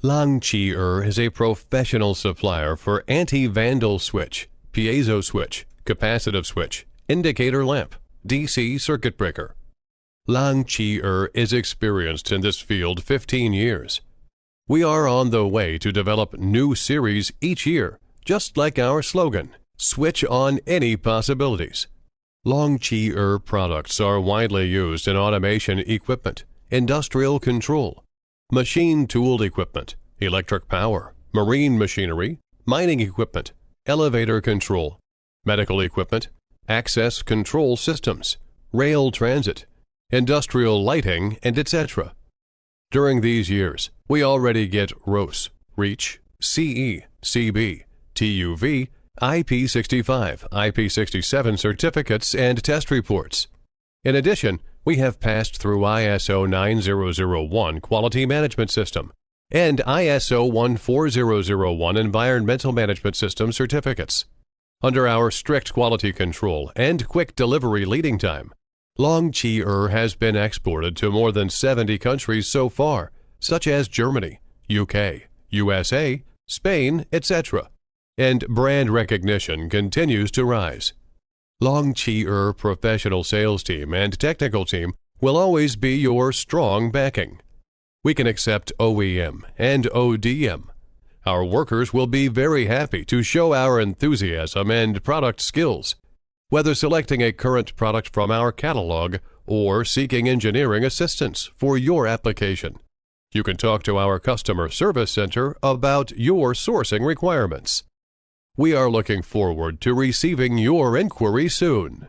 Langir is a professional supplier for anti-vandal switch, piezo switch, capacitive switch, indicator lamp, DC circuit breaker. Langir is experienced in this field 15 years. We are on the way to develop new series each year, just like our slogan, "Switch on any possibilities." Langir products are widely used in automation equipment, industrial control, machine-tooled equipment, electric power, marine machinery, mining equipment, elevator control, medical equipment, access control systems, rail transit, industrial lighting, and etc. During these years, we already get ROS, REACH, CE, CB, TUV, IP65, IP67 certificates and test reports. In addition, we have passed through ISO 9001 Quality Management System and ISO 14001 Environmental Management System certificates. Under our strict quality control and quick delivery leading time, Langir has been exported to more than 70 countries so far, such as Germany, UK, USA, Spain, etc., and brand recognition continues to rise. Langir professional sales team and technical team will always be your strong backing. We can accept OEM and ODM. Our workers will be very happy to show our enthusiasm and product skills, whether selecting a current product from our catalog or seeking engineering assistance for your application. You can talk to our customer service center about your sourcing requirements. We are looking forward to receiving your inquiry soon.